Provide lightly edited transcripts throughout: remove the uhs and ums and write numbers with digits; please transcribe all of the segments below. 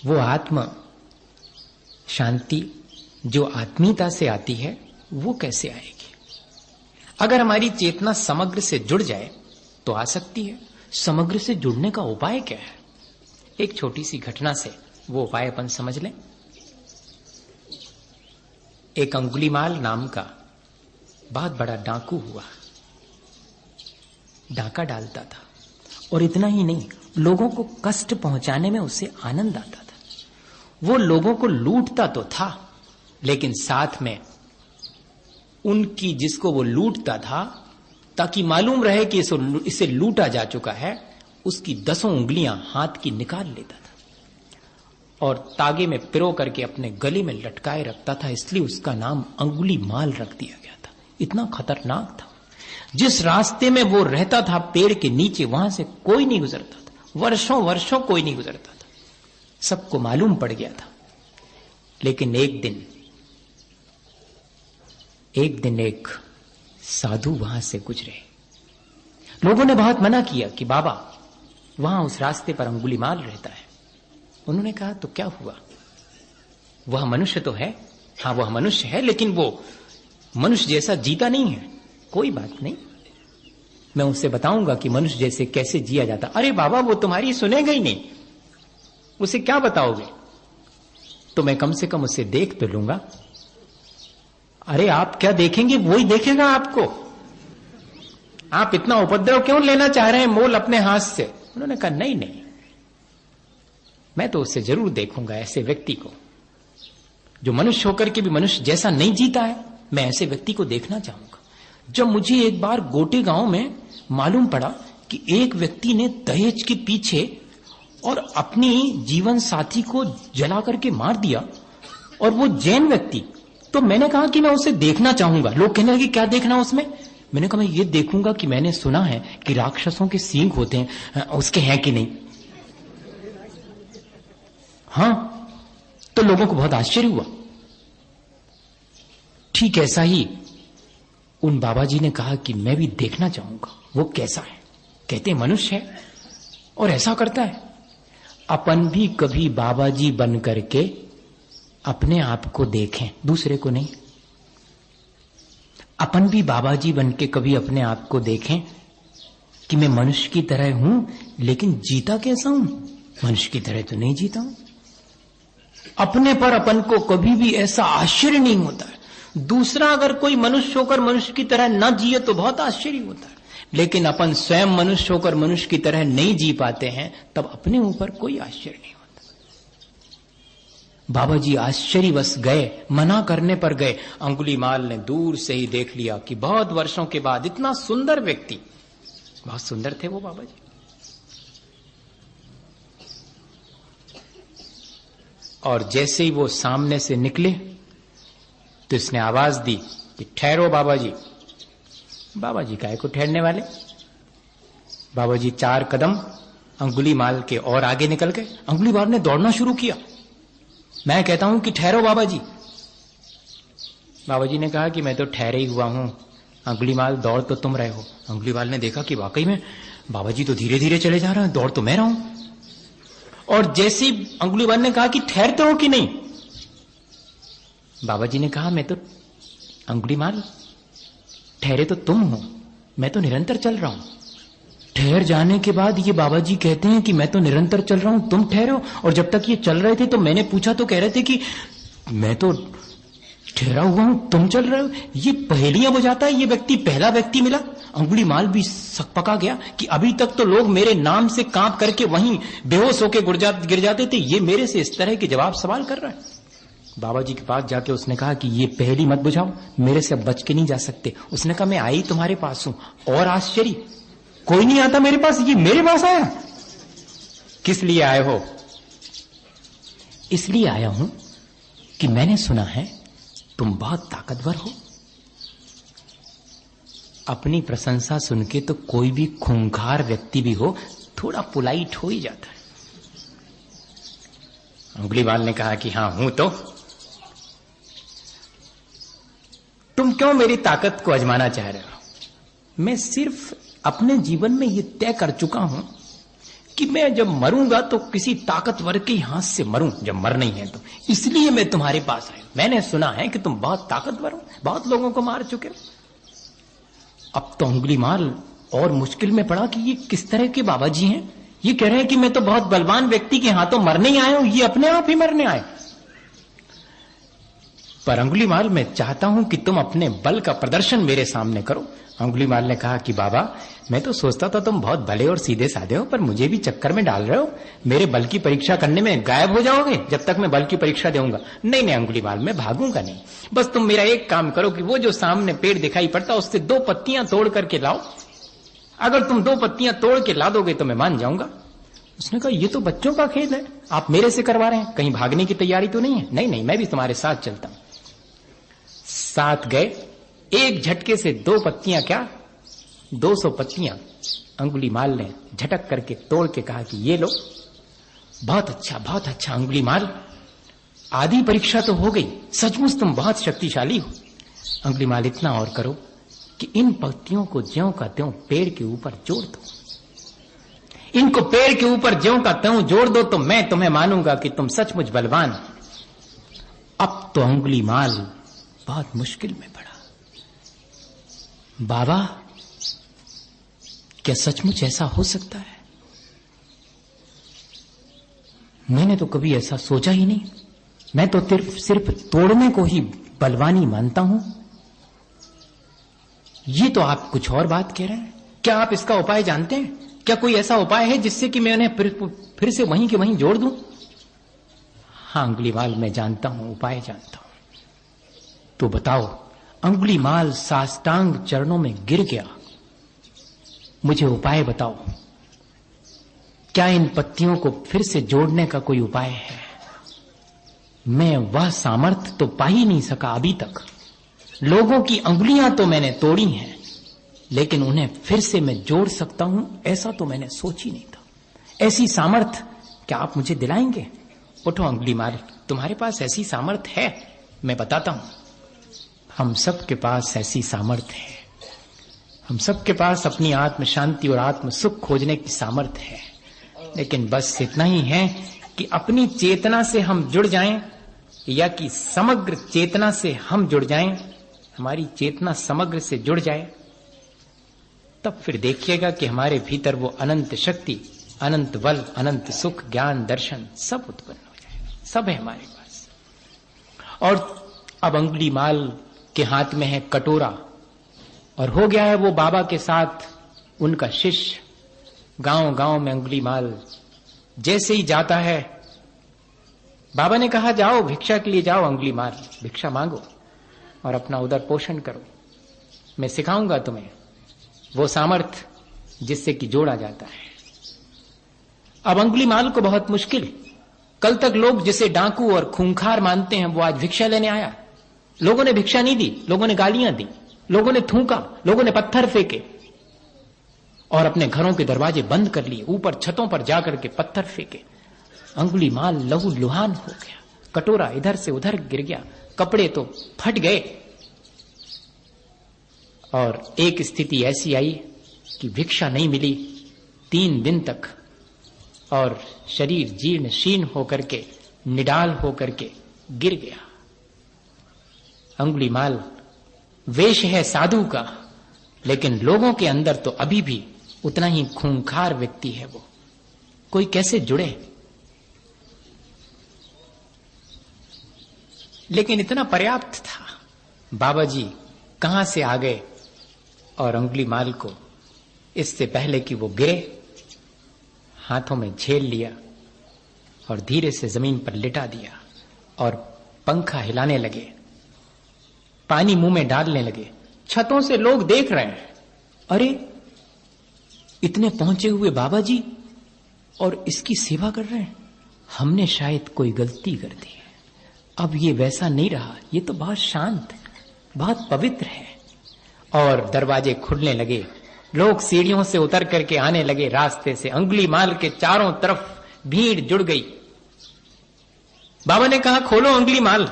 वो आत्म शांति जो आत्मीयता से आती है वो कैसे आएगी? अगर हमारी चेतना समग्र से जुड़ जाए तो आ सकती है। समग्र से जुड़ने का उपाय क्या है? एक छोटी सी घटना से वो उपाय अपन समझ लें। एक अंगुलीमाल नाम का बहुत बड़ा डाकू हुआ। डाका डालता था और इतना ही नहीं, लोगों को कष्ट पहुंचाने में उसे आनंद आता था। वो लोगों को लूटता तो था, लेकिन साथ में उनकी जिसको वो लूटता था, ताकि मालूम रहे कि इसे लूटा जा चुका है, उसकी 10 उंगलियां हाथ की निकाल लेता था और तागे में पिरो करके अपने गले में लटकाए रखता था। इसलिए उसका नाम अंगुली माल रख दिया गया था। इतना खतरनाक था। जिस रास्ते में वो रहता था पेड़ के नीचे, वहां से कोई नहीं गुजरता था। वर्षों वर्षों कोई नहीं गुजरता था। सबको मालूम पड़ गया था। लेकिन एक दिन एक साधु वहां से गुजरे। लोगों ने बहुत मना किया कि बाबा, वहां उस रास्ते पर अंगुलीमाल रहता है। उन्होंने कहा तो क्या हुआ? वह मनुष्य तो है। हाँ, वह मनुष्य है, लेकिन वो मनुष्य जैसा जीता नहीं है। कोई बात नहीं, मैं उससे बताऊंगा कि मनुष्य जैसे कैसे जिया जाता। अरे बाबा, वो तुम्हारी सुनेगा ही नहीं, उसे क्या बताओगे? तो मैं कम से कम उसे देख तो लूंगा। अरे आप क्या देखेंगे, वो ही देखेगा आपको। आप इतना उपद्रव क्यों लेना चाह रहे हैं मोल अपने हाथ से? उन्होंने कहा नहीं नहीं, मैं तो उससे जरूर देखूंगा, ऐसे व्यक्ति को जो मनुष्य होकर के भी मनुष्य जैसा नहीं जीता है। मैं ऐसे व्यक्ति को देखना चाहूंगा। जब मुझे एक बार गोटे गांव में मालूम पड़ा कि एक व्यक्ति ने दहेज के पीछे और अपनी जीवन साथी को जला करके मार दिया, और वो जैन व्यक्ति, तो मैंने कहा कि मैं उसे देखना चाहूंगा। लोग कहने लगे क्या देखना उसमें? मैंने कहा मैं ये देखूंगा कि मैंने सुना है कि राक्षसों के सींग होते हैं, उसके हैं कि नहीं। हाँ, तो लोगों को बहुत आश्चर्य हुआ। ठीक ऐसा ही उन बाबा जी ने कहा कि मैं भी देखना चाहूंगा वो कैसा है। कहते मनुष्य है और ऐसा करता है। अपन भी कभी बाबा जी बन करके अपने आप को देखें, दूसरे को नहीं। अपन भी बाबा जी बन के कभी अपने आप को देखें कि मैं मनुष्य की तरह हूं, लेकिन जीता कैसा हूं? मनुष्य की तरह तो नहीं जीता हूं। अपने पर अपन को कभी भी ऐसा आश्चर्य नहीं होता है। दूसरा अगर कोई मनुष्य होकर मनुष्य की तरह न जिए तो बहुत आश्चर्य होता है, लेकिन अपन स्वयं मनुष्य होकर मनुष्य की तरह नहीं जी पाते हैं, तब अपने ऊपर कोई आश्चर्य नहीं होता। बाबा जी आश्चर्यवश गए, मना करने पर गए। अंगुलीमाल ने दूर से ही देख लिया कि बहुत वर्षों के बाद इतना सुंदर व्यक्ति, बहुत सुंदर थे वो बाबा जी। और जैसे ही वो सामने से निकले तो इसने आवाज दी कि ठहरो बाबा जी। बाबा जी काहे को ठहरने वाले? बाबा जी 4 कदम अंगुलीमाल के और आगे निकल गए। अंगुलीमाल ने दौड़ना शुरू किया। मैं कहता हूं कि ठहरो बाबा जी। बाबा जी ने कहा कि मैं तो ठहरे ही हुआ हूं, अंगुलीमाल दौड़ तो तुम रहे हो। अंगुलीमाल ने देखा कि वाकई में बाबा जी तो धीरे धीरे चले जा रहे हैं, दौड़ तो मैं रहा हूं। और जैसे ही अंगुलीमाल ने कहा कि ठहरते हो कि नहीं, बाबा जी ने कहा मैं तो अंगुलीमाल ठहरे तो तुम हो, मैं तो निरंतर चल रहा हूं। ठहर जाने के बाद ये बाबा जी कहते हैं कि मैं तो निरंतर चल रहा हूं, तुम ठहरो। और जब तक ये चल रहे थे तो मैंने पूछा तो कह रहे थे कि मैं तो ठहरा हुआ हूं, तुम चल रहे हो। ये पहेलियां बुझाता है। ये व्यक्ति पहला व्यक्ति मिला। अंगुलीमाल भी सकपका गया कि अभी तक तो लोग मेरे नाम से कांप करके वहीं बेहोश होकर गिर जाते थे, ये मेरे से इस तरह के जवाब सवाल कर रहा है। बाबा जी के पास जाके उसने कहा कि ये पहेली मत बुझाओ, मेरे से अब बच के नहीं जा सकते। उसने कहा मैं आई तुम्हारे पास हूं, और आश्चर्य कोई नहीं आता मेरे पास, ये मेरे पास आया। किस लिए आए हो? इसलिए आया हूं कि मैंने सुना है तुम बहुत ताकतवर हो। अपनी प्रशंसा सुन के तो कोई भी खूंखार व्यक्ति भी हो थोड़ा पोलाइट हो ही जाता है। अंगुलीमाल ने कहा कि हां हूं। तो तुम क्यों मेरी ताकत को आजमाना चाह रहे हो? मैं सिर्फ अपने जीवन में यह तय कर चुका हूं कि मैं जब मरूंगा तो किसी ताकतवर के हाथ से मरूं, जब मर नहीं है तो, इसलिए मैं तुम्हारे पास आया। मैंने सुना है कि तुम बहुत ताकतवर हो, बहुत लोगों को मार चुके हो। अब तो अंगुलीमाल और मुश्किल में पड़ा कि ये किस तरह के बाबा जी हैं। ये कह रहे हैं कि मैं तो बहुत बलवान व्यक्ति के हाथों मरने ही आया हूं, ये अपने आप ही मरने आए। पर अंगुलीमाल, मैं चाहता हूं कि तुम अपने बल का प्रदर्शन मेरे सामने करो। अंगुलीमाल ने कहा कि बाबा, मैं तो सोचता था तुम बहुत भले और सीधे साधे हो, पर मुझे भी चक्कर में डाल रहे हो। मेरे बल की परीक्षा करने में गायब हो जाओगे जब तक मैं बल की परीक्षा दूंगा। नहीं नहीं अंगुलीमाल, मैं भागूंगा नहीं। बस तुम मेरा एक काम करो कि वो जो सामने पेड़ दिखाई पड़ता उससे 2 पत्तियां तोड़ करके लाओ। अगर तुम 2 पत्तियां तोड़ के ला दोगे तो मैं मान जाऊंगा। उसने कहा, ये तो बच्चों का खेल है, आप मेरे से करवा रहे हैं, कहीं भागने की तैयारी तो नहीं है? नहीं नहीं, मैं भी तुम्हारे साथ चलता हूं। साथ गए, एक झटके से 2 पत्तियां क्या 200 पत्तियां अंगुलीमाल ने झटक करके तोड़ के कहा कि ये लो। बहुत अच्छा अंगुलीमाल, आधी परीक्षा तो हो गई, सचमुच तुम बहुत शक्तिशाली हो। अंगुलीमाल, इतना और करो कि इन पत्तियों को ज्यों का त्यों पेड़ के ऊपर जोड़ दो। इनको पेड़ के ऊपर ज्यों का त्यों जोड़ दो तो मैं तुम्हें मानूंगा कि तुम सचमुच बलवान। अब तो अंगुलीमाल बहुत मुश्किल में पड़ा। बाबा, क्या सचमुच ऐसा हो सकता है? मैंने तो कभी ऐसा सोचा ही नहीं। मैं तो सिर्फ तोड़ने को ही बलवानी मानता हूं। ये तो आप कुछ और बात कह रहे हैं। क्या आप इसका उपाय जानते हैं? क्या कोई ऐसा उपाय है जिससे कि मैं उन्हें फिर से वहीं के वहीं जोड़ दूं? हाँ अंगुलीमाल, मैं जानता हूं, उपाय जानता हूं। तो बताओ। अंगुलीमाल साष्टांग चरणों में गिर गया। मुझे उपाय बताओ। क्या इन पत्तियों को फिर से जोड़ने का कोई उपाय है? मैं वह सामर्थ्य तो पा ही नहीं सका अभी तक। लोगों की अंगुलियां तो मैंने तोड़ी हैं, लेकिन उन्हें फिर से मैं जोड़ सकता हूं, ऐसा तो मैंने सोच ही नहीं था। ऐसी सामर्थ्य क्या आप मुझे दिलाएंगे? उठो अंगुलीमाल, तुम्हारे पास ऐसी सामर्थ्य है, मैं बताता हूं। हम सबके पास ऐसी सामर्थ्य है। हम सबके पास अपनी आत्म शांति और आत्म सुख खोजने की सामर्थ्य है, लेकिन बस इतना ही है कि अपनी चेतना से हम जुड़ जाएं, या कि समग्र चेतना से हम जुड़ जाएं। हमारी चेतना समग्र से जुड़ जाए, तब फिर देखिएगा कि हमारे भीतर वो अनंत शक्ति, अनंत बल, अनंत सुख, ज्ञान, दर्शन सब उत्पन्न हो जाएगा। सब है हमारे पास। और अब अंगुलीमाल के हाथ में है कटोरा, और हो गया है वो बाबा के साथ उनका शिष्य। गांव गांव में अंगुलीमाल जैसे ही जाता है, बाबा ने कहा जाओ भिक्षा के लिए जाओ अंगुलीमाल, भिक्षा मांगो और अपना उदर पोषण करो। मैं सिखाऊंगा तुम्हें वो सामर्थ्य जिससे कि जोड़ा जाता है। अब अंगुलीमाल को बहुत मुश्किल। कल तक लोग जिसे डाकू और खूंखार मानते हैं, वो आज भिक्षा लेने आया। लोगों ने भिक्षा नहीं दी, लोगों ने गालियां दी, लोगों ने थूका, लोगों ने पत्थर फेंके और अपने घरों के दरवाजे बंद कर लिए, ऊपर छतों पर जाकर के पत्थर फेंके। अंगुलीमाल लहू लुहान हो गया, कटोरा इधर से उधर गिर गया, कपड़े तो फट गए। और एक स्थिति ऐसी आई कि भिक्षा नहीं मिली 3 दिन तक, और शरीर जीर्ण शीर्ण होकर के, निडाल होकर के गिर गया। अंगुलीमाल वेश है साधु का, लेकिन लोगों के अंदर तो अभी भी उतना ही खूंखार व्यक्ति है वो। कोई कैसे जुड़े? लेकिन इतना पर्याप्त था। बाबा जी कहां से आ गए और अंगुलीमाल को इससे पहले कि वो गिरे, हाथों में झेल लिया और धीरे से जमीन पर लिटा दिया और पंखा हिलाने लगे, पानी मुंह में डालने लगे। छतों से लोग देख रहे हैं, अरे इतने पहुंचे हुए बाबा जी और इसकी सेवा कर रहे हैं, हमने शायद कोई गलती कर दी है। अब ये वैसा नहीं रहा, ये तो बहुत शांत है, बहुत पवित्र है। और दरवाजे खुलने लगे, लोग सीढ़ियों से उतर करके आने लगे रास्ते से। अंगुलीमाल के चारों तरफ भीड़ जुड़ गई। बाबा ने कहा खोलो अंगुलीमाल,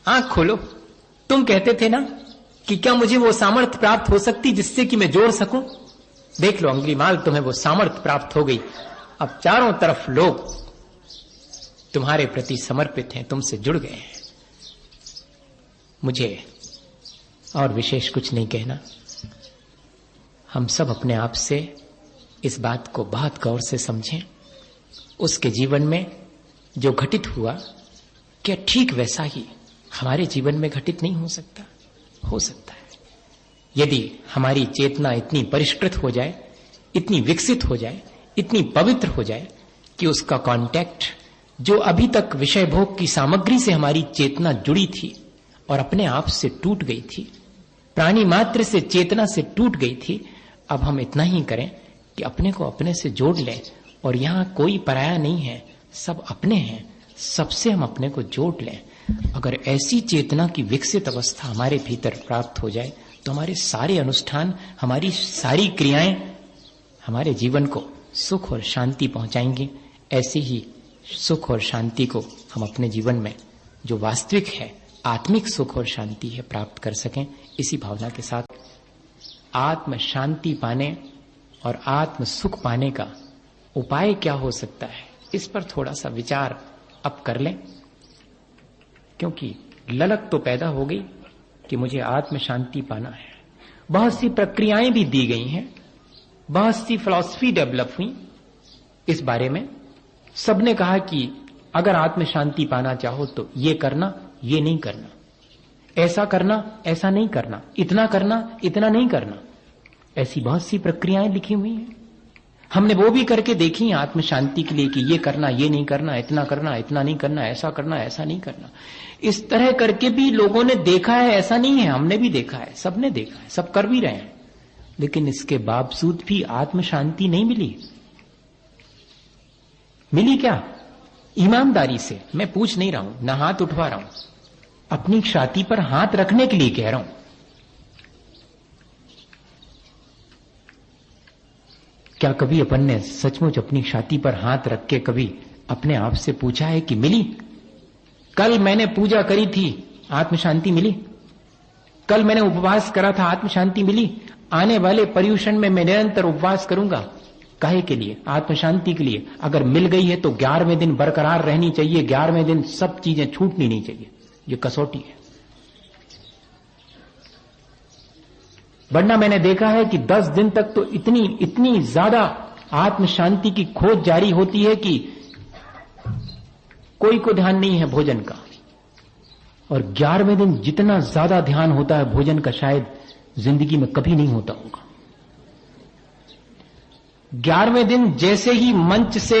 आंख खोलो। तुम कहते थे ना कि क्या मुझे वो सामर्थ्य प्राप्त हो सकती जिससे कि मैं जोड़ सकूं? देख लो अंगुलीमाल, तुम्हें वो सामर्थ्य प्राप्त हो गई। अब चारों तरफ लोग तुम्हारे प्रति समर्पित हैं, तुमसे जुड़ गए हैं। मुझे और विशेष कुछ नहीं कहना। हम सब अपने आप से इस बात को बहुत गौर से समझें। उसके जीवन में जो घटित हुआ, क्या ठीक वैसा ही हमारे जीवन में घटित नहीं हो सकता? हो सकता है। यदि हमारी चेतना इतनी परिष्कृत हो जाए, इतनी विकसित हो जाए, इतनी पवित्र हो जाए कि उसका कांटेक्ट जो अभी तक विषय भोग की सामग्री से हमारी चेतना जुड़ी थी और अपने आप से टूट गई थी, प्राणी मात्र से चेतना से टूट गई थी, अब हम इतना ही करें कि अपने को अपने से जोड़ लें। और यहां कोई पराया नहीं है, सब अपने हैं, सबसे हम अपने को जोड़ लें। अगर ऐसी चेतना की विकसित अवस्था हमारे भीतर प्राप्त हो जाए तो हमारे सारे अनुष्ठान, हमारी सारी क्रियाएं हमारे जीवन को सुख और शांति पहुंचाएंगी। ऐसे ही सुख और शांति को हम अपने जीवन में, जो वास्तविक है, आत्मिक सुख और शांति है, प्राप्त कर सकें। इसी भावना के साथ आत्म शांति पाने और आत्म सुख पाने का उपाय क्या हो सकता है, इस पर थोड़ा सा विचार अब कर लें। क्योंकि ललक तो पैदा हो गई कि मुझे आत्म शांति पाना है। बहुत सी प्रक्रियाएं भी दी गई हैं, बहुत सी फिलॉसफी डेवलप हुई इस बारे में। सबने कहा कि अगर आत्म शांति पाना चाहो तो ये करना, ये नहीं करना, ऐसा करना, ऐसा नहीं करना, इतना करना, इतना नहीं करना। ऐसी बहुत सी प्रक्रियाएं लिखी हुई हैं। हमने वो भी करके देखी आत्म शांति के लिए कि ये करना, ये नहीं करना, इतना करना, इतना नहीं करना, ऐसा करना, ऐसा नहीं करना। इस तरह करके भी लोगों ने देखा है, ऐसा नहीं है, हमने भी देखा है, सबने देखा है, सब कर भी रहे हैं। लेकिन इसके बावजूद भी आत्म शांति नहीं मिली। मिली क्या? ईमानदारी से मैं पूछ नहीं रहा हूं, ना हाथ उठवा रहा हूं, अपनी छाती पर हाथ रखने के लिए कह रहा हूं। क्या कभी अपन ने सचमुच अपनी छाती पर हाथ रख के कभी अपने आप से पूछा है कि मिली? कल मैंने पूजा करी थी, आत्म शांति मिली? कल मैंने उपवास करा था, आत्म शांति मिली? आने वाले पर्युषण में मैं निरंतर उपवास करूंगा, काहे के लिए? आत्म शांति के लिए। अगर मिल गई है तो 11वें दिन बरकरार रहनी चाहिए, 11वें दिन सब चीजें छूटनी नहीं चाहिए। ये कसौटी है। वरना मैंने देखा है कि 10 दिन तक तो इतनी ज्यादा आत्म शांति की खोज जारी होती है कि कोई को ध्यान नहीं है भोजन का। और 11वें दिन जितना ज्यादा ध्यान होता है भोजन का, शायद जिंदगी में कभी नहीं होता होगा। 11वें दिन जैसे ही मंच से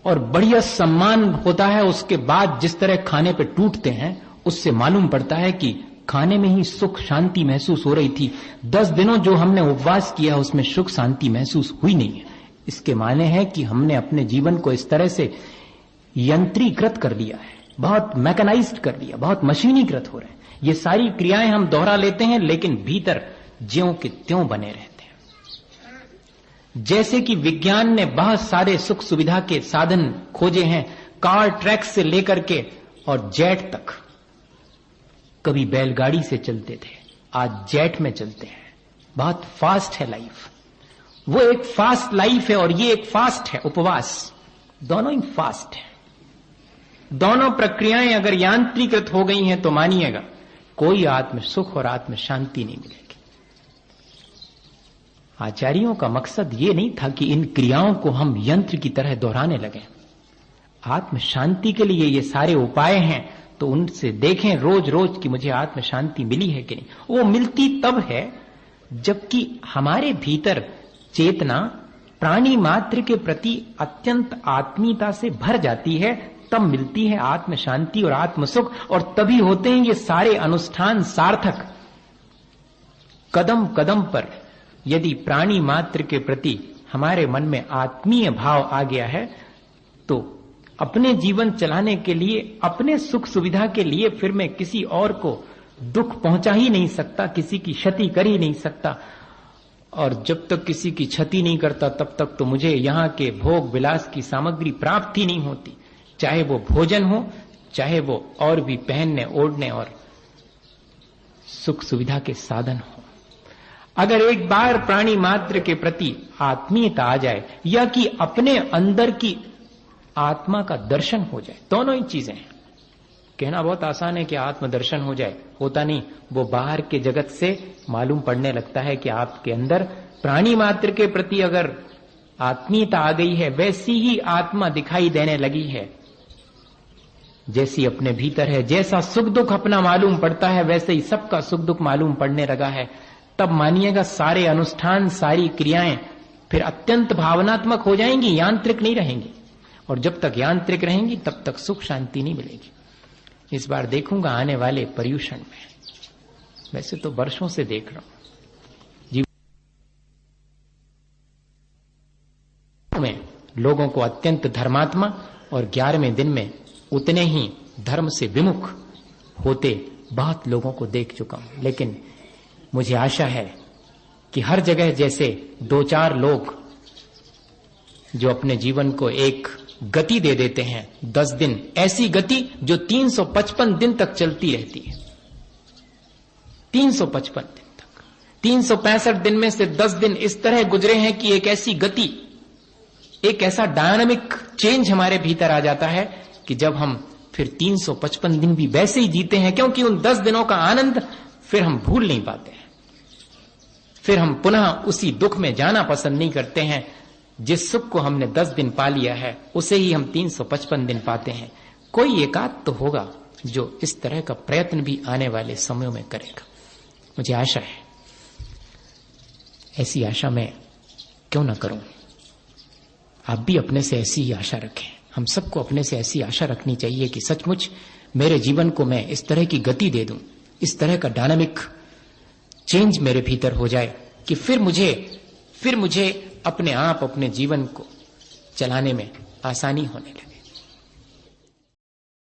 और बढ़िया सम्मान होता है, उसके बाद जिस तरह खाने पे टूटते हैं, उससे मालूम पड़ता है कि खाने में ही सुख शांति महसूस हो रही थी। 10 दिनों जो हमने उपवास किया उसमें सुख शांति महसूस हुई नहीं है। इसके माने है कि हमने अपने जीवन को इस तरह से यंत्रीकृत कर लिया है, बहुत मैकेनाइज्ड कर लिया, बहुत मशीनीकृत हो रहे हैं। ये सारी क्रियाएं हम दोहरा लेते हैं, लेकिन भीतर ज्यों के त्यों बने रहते हैं। जैसे कि विज्ञान ने बहुत सारे सुख सुविधा के साधन खोजे हैं, कार ट्रैक से लेकर के और जेट तक। कभी बैलगाड़ी से चलते थे, आज जेट में चलते हैं। बहुत फास्ट है लाइफ। वो एक फास्ट लाइफ है और ये एक फास्ट है उपवास, दोनों ही फास्ट है। दोनों प्रक्रियाएं अगर यांत्रिकृत हो गई हैं तो मानिएगा कोई आत्म सुख और आत्म शांति नहीं मिलेगी। आचार्यों का मकसद ये नहीं था कि इन क्रियाओं को हम यंत्र की तरह दोहराने लगे। आत्म शांति के लिए ये सारे उपाय हैं, तो उनसे देखें रोज रोज कि मुझे आत्म शांति मिली है कि नहीं। वो मिलती तब है जबकि हमारे भीतर चेतना प्राणी मात्र के प्रति अत्यंत आत्मीयता से भर जाती है, तब मिलती है आत्म शांति और आत्म सुख। और तभी होते हैं ये सारे अनुष्ठान सार्थक। कदम कदम पर यदि प्राणी मात्र के प्रति हमारे मन में आत्मीय भाव आ गया है, तो अपने जीवन चलाने के लिए, अपने सुख सुविधा के लिए फिर मैं किसी और को दुख पहुंचा ही नहीं सकता, किसी की क्षति कर ही नहीं सकता। और जब तक किसी की क्षति नहीं करता तब तक तो मुझे यहां के भोग विलास की सामग्री प्राप्त ही नहीं होती, चाहे वो भोजन हो, चाहे वो और भी पहनने ओढ़ने और सुख सुविधा के साधन हो। अगर एक बार प्राणी मात्र के प्रति आत्मीयता आ जाए या कि अपने अंदर की आत्मा का दर्शन हो जाए, दोनों ही चीजें हैं। कहना बहुत आसान है कि आत्मदर्शन हो जाए, होता नहीं। वो बाहर के जगत से मालूम पड़ने लगता है कि आपके अंदर प्राणी मात्र के प्रति अगर आत्मीयता आ गई है, वैसी ही आत्मा दिखाई देने लगी है जैसी अपने भीतर है। जैसा सुख दुख अपना मालूम पड़ता है, वैसे ही सबका सुख दुख मालूम पड़ने लगा है। तब मानिएगा सारे अनुष्ठान, सारी क्रियाएं फिर अत्यंत भावनात्मक हो जाएंगी, यांत्रिक नहीं रहेंगी। और जब तक यांत्रिक रहेंगी तब तक सुख शांति नहीं मिलेगी। इस बार देखूंगा आने वाले पर्युषण में, वैसे तो वर्षों से देख रहा हूं, जीवन में लोगों को अत्यंत धर्मात्मा और 11वें दिन में उतने ही धर्म से विमुख होते बहुत लोगों को देख चुका हूं। लेकिन मुझे आशा है कि हर जगह जैसे 2-4 लोग जो अपने जीवन को एक गति दे देते हैं, 10 दिन, ऐसी गति जो 355 दिन तक चलती रहती है। 355 दिन तक, 365 दिन में से 10 दिन इस तरह गुजरे हैं कि एक ऐसी गति, एक ऐसा डायनामिक चेंज हमारे भीतर आ जाता है कि जब हम फिर 355 दिन भी वैसे ही जीते हैं, क्योंकि उन 10 दिनों का आनंद फिर हम भूल नहीं पाते हैं। फिर हम पुनः उसी दुख में जाना पसंद नहीं करते हैं। जिस सुख को हमने 10 दिन पा लिया है, उसे ही हम 355 दिन पाते हैं। कोई एकाध तो होगा जो इस तरह का प्रयत्न भी आने वाले समयों में करेगा, मुझे आशा है। ऐसी आशा मैं क्यों ना करूं? आप भी अपने से ऐसी ही आशा रखें। हम सबको अपने से ऐसी आशा रखनी चाहिए कि सचमुच मेरे जीवन को मैं इस तरह की गति दे दूं, इस तरह का डायनामिक चेंज मेरे भीतर हो जाए कि फिर मुझे अपने आप अपने जीवन को चलाने में आसानी होने लगे।